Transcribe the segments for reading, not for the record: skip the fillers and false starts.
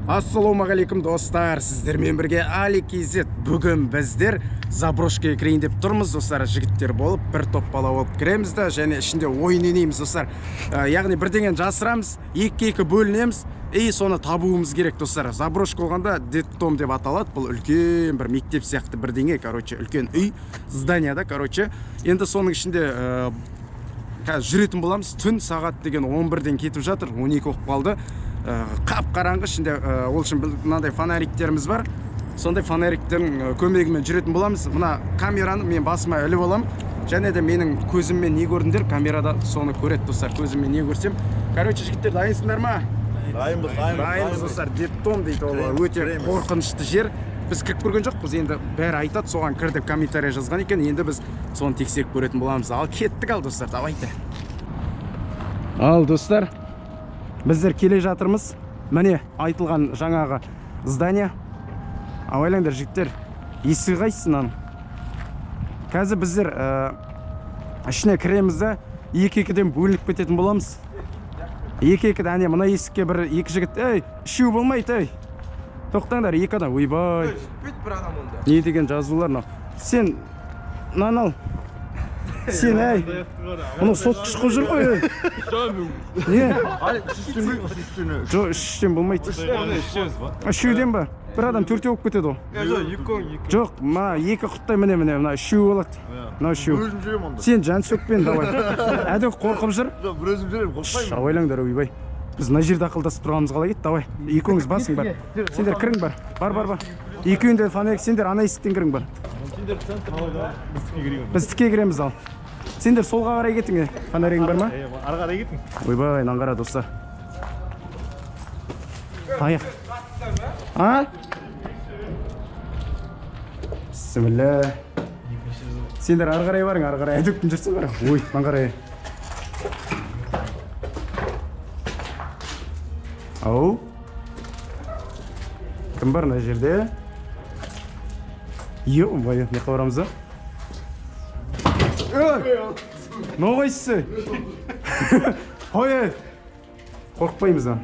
Ассалаумағалейкум достар, сіздермен бірге Али KZ. Бүгін біздер заброшкаға кірейін деп тұрмыз достар. Жігіттер болып, бір топ бала болып кіреміз да, және ішінде ойын ойнаймыз достар. Яғни бірдеңені жасырамыз, екі бөлінеміз, соны табуымыз керек достар. Заброшка болғанда детдом деп аталады. Бұл үлкен бір мектеп сияқты бірдеңе, үлкен үй, зданияда, Енді соның ішінде жүретін боламыз. Түн сағат деген 11-ден кетіп жатыр, 12 оқып қалды. Қап қараңғы ішінде ол үшін мынандай фонариктеріміз бар. Сондай фонариктердің көмегімен жүретін боламыз. Мына камераны мен басыма іліп аламын. Және де менің көзіммен не көрдіңдер? Камерада соны көреді достар. Көзіммен не көрсем. Жігіттер, дайынсыңдар ма? Дайынбыз достар. Детдом дейді, ол өте қорқынышты жер. Біз кіріп көрген жоқпыз. Енді бәрі айтады, соған кір деп комментарий жазған екен. Енді біз соны тексеріп көретін боламыз. Ал кеттік ал достар, давайте. Ал достар, біздер келе жатырмыз. Міне айтылған жаңағы здания. Ойлаңдар жігіттер, есігі қайсысынан? Қазір біздер ішіне кіреміз де екі-екіден бөлініп кететін боламыз. Екі-екіде әне мына есікке бір екі жігіт, үшеу болмайды, тоқтаңдар, екі адам. Ойбай, не деген жазулар? Сен нанал, сен мұны соткыш қып жүр ғой. Не? Жоқ, үштен болмайды. Үшеуден ба? Бір адам төртеу болып кетеді ғой. Жоқ, екі құттай міне, мына үшеу болады. Мына үшеу. Сен жан сөкпен, давай. Әдік қорқып жүр. Бір өзім жүрем, қорқпаймын. Ойлаңдар, ойбай. Біз мына жерде ақылдасып тұрғанымыз қалай кетті, давай. Екеуіңіз басың бар. Сендер кірің бар. Бар. Екеуінде фонарик, сендер ана есіктен кірің бар. Біз тіке кіреміз ал. Сендер солға қарай кетің, фонаригің бар ма? Ары қарай кетің. Ойбай, наңғара достар. Таяқ. Бісміллә. Сендер ары қарай барың, ары қарай әдіктің жүрсің бар. Ой, наңғарай. Ау. Кім бар мына жерде? Ой, не қабарамыз да? Ноғайсысы? Қой, қорқпаймыз да.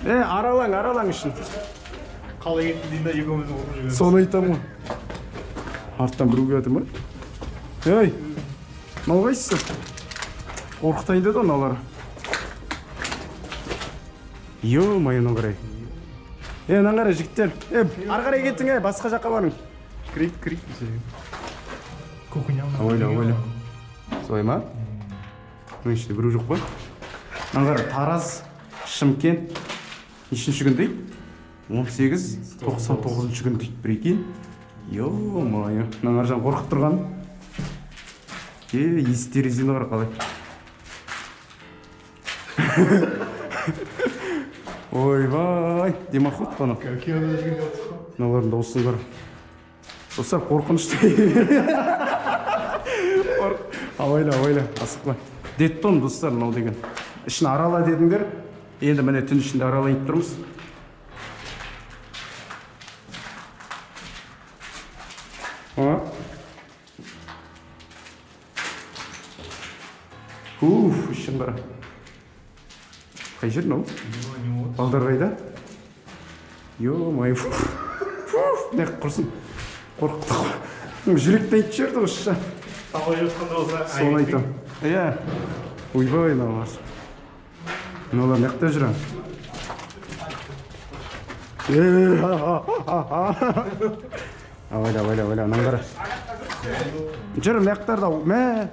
Аралаң үшін. Қалай кетті дейін да екеуміздің оқып жүрген. Соны айтам ғой. Арттан біреуге атым ба? Ноғайсысы? Қорқытайын деді оналар. Майынан қарай. Нан қарай жігіттер. Ары қарай кеттің, басқа жаққа барың. Крик. Кухня. Ойла. Солай ма? Мұның ішінде біреу жоқ па? Нан қарай, Тараз, Шымкент. Нешінші күн дейді? 18-99 күн дейді бір екен. Майы. Нан қаржан қорқып тұрған. Естері зейіні қара қалай. Ойбай, демахут қана. Мыналардың дауысын қара. Достар, қорқынышты. Ойла, асықпа. Детдом достар, мынау деген. Ішін арала дедіңдер. Енді міне түн ішінде аралайып тұрмыз. Ішін қара. Қай жер мынау? Балдар қайда? Май, не құрсын. Қорқықты қой. Жүректен айтып жерді ұшша. Талай өтқанда болса соны айтам. Ойбай, мыналар. Мыналар неқта жүрем. Ойла, наңғара. Жүрім неқтарда, мә.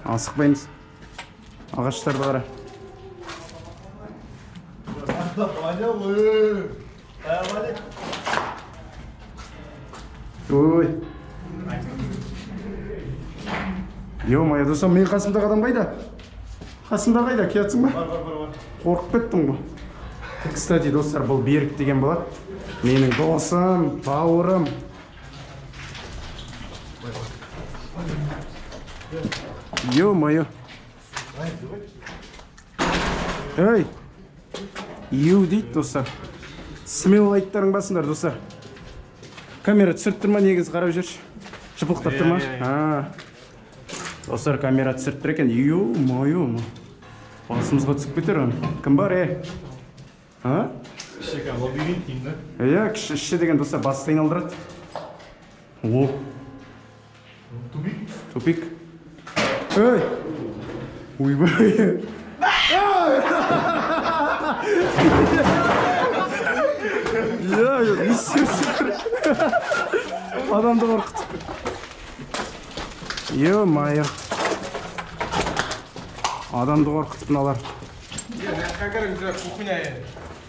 Асықпаймыз. Ағаштарды қара. Ой. Майя, достар, мен қасымдағы адам қайда? Қасымдағы қайда? Кетсің ба? Бар. Қорқып кеттің ба? Кстати, достар, бұл Берік деген болады. Менің досым, бауырым. Майя. Ей, ю дейді достар. смело лайктарың басыңдар достар. Камера түсіріп тұр ма, негізі қарап жүрші. Жыпылықтап тұр ма? Достар, камера түсіріп тұр екен. Ё-моё. Басымызға түсіп кетер. Кім бар, Ішіге лабиринт деймін да. Иә, кіші деген достар басты айналдырады. О. Тупик. Ой. Ойбай. Я, не сердце. Адамды қорқыт. Ё-моё. Адамды қорқытып мыналар.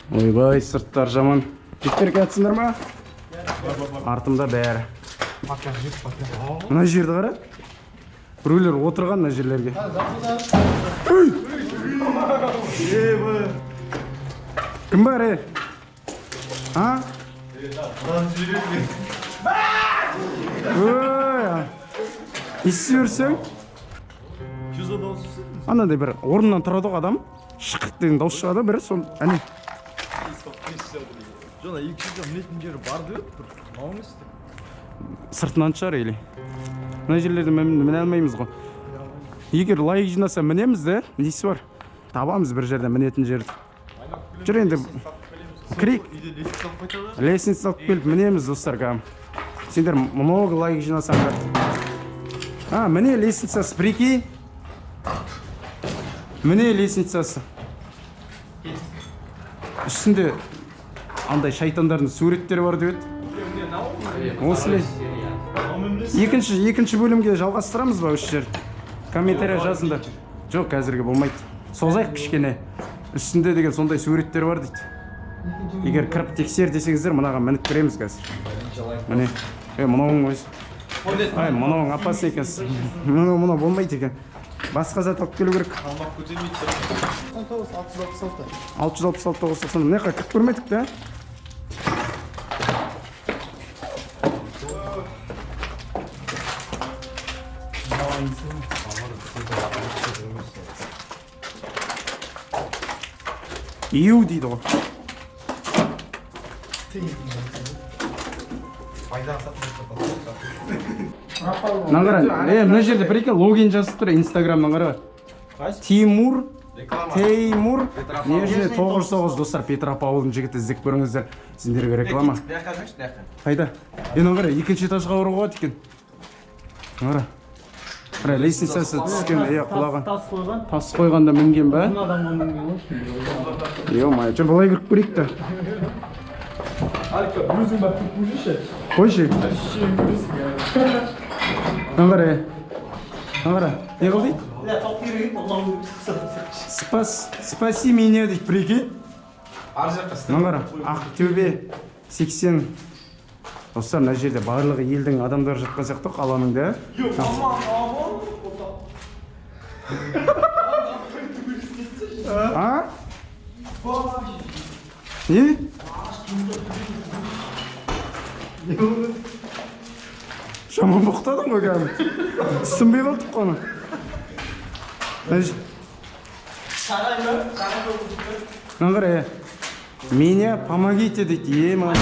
Ойбай, сырттар жаман. Жеттер кәтсіңдер ма? Артымда бәрі. Мына жерді қара. Біреулер отырған мына жерлерге. Кім бар, А? Не істей берсең? Анандай бір орнынан тұрады адам. Шықық деген дауыс шығады бірі, сол әне. Жона, екі мінетін жері бар деп тұр. Мауын істі. Сыртынан шығар еле. Мына жерлерді міне алмаймыз ғой. Егер лайк жинаса мінеміз де, несі бар? Табамыз бір жерде мінетін жерді. Жүр енді. Крик. Лестница салып келіп мінеміз достар кәм. Сендер много лайк жинасаңдар. Міне лестницасы, прикинь. Міне лестницасы. Үстінде андай шайтандардың суреттері бар деп еді. Осылай. Екінші бөлімге жалғастырамыз ба осы жерді? Комментария жазыңдар. Жоқ, әзірге болмайды. Созайық кішкене. Үстінде деген сондай суреттер бар дейді. Егер кіріп тексер десеңіздер, мынаға мініп кіреміз қазір. Міне. Мынауың өзі. Мынауың апасы екенсіз. Мынау болмайды екен. Басқа зат алып келу керек. 666 990. Міне қай күтіп көрмедік та? Еу дейді ғой. Наңғара, мына жерде бір екен логин жазып тұр инстаграмнан қара. Теймур, нежіне 909 достар, Петропавлдың жігіті іздеп көріңіздер. Сендерге реклама. Қайда? Наңғара, екінші этажға ұрығы екен. Наңғара. Лестницасы түскен, құлаған. Тас қойғанда мінген ба? Ё-моё, жүр былай кіріп көрейік та. Өзің бар тұрып көрші. Қойшы. Наңғара, не қыл дейді? Спаси меня дейді, прикинь. Наңғара, Ақтөбе 80. Достар, мына жерде барлығы елдің адамдары жатқан сияқты қаланың да. Не? Жаман боқтадың ғой кәм. Түсінбей қалдық қоны. Наңғара, меня помогите дейді, ема.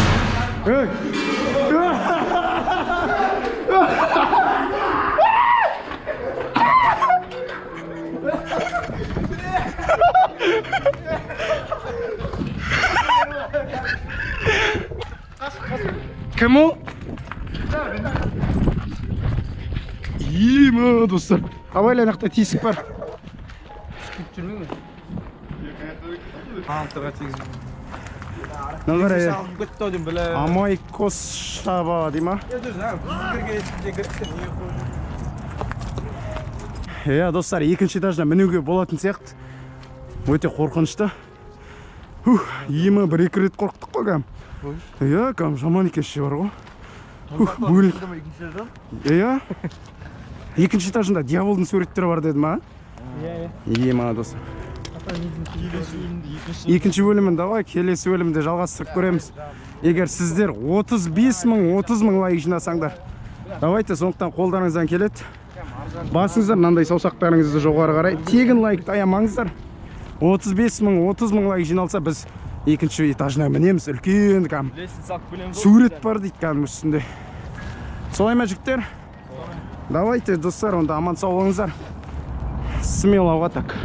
Кім ол? Ема, достар. Абайлай нақта тесік бар. Наңғара, Амай Косшаба дей ма? Достар, екінші этажда мінуге болатын сияқты. Өте қорқынышты. Ема, бір-екі рет қорқтық қой кәм. Кәм, жаман екенші бар ғой. Екінші этажында дьяволдың суреттері бар деді ма? Ема, достар. Екінші бөлімін давай, келесі бөлімді жалғастырып көреміз. Егер сіздер 30 мың лайк жинасаңдар, давайте, сондықтан қолдарыңыздан келеді. Басыңыздар, мынандай саусақтарыңызды жоғары қарай. Тегін лайкты аямаңыздар. 30 мың лайк жиналса, біз екінші этажына мінеміз, үлкен кәдімгі Лестница ақ білем сурет бар дейді кәдімгі үстінде. Солай ма жігіттер? Давайте, достар, онда аман сау болыңыздар. Смело так.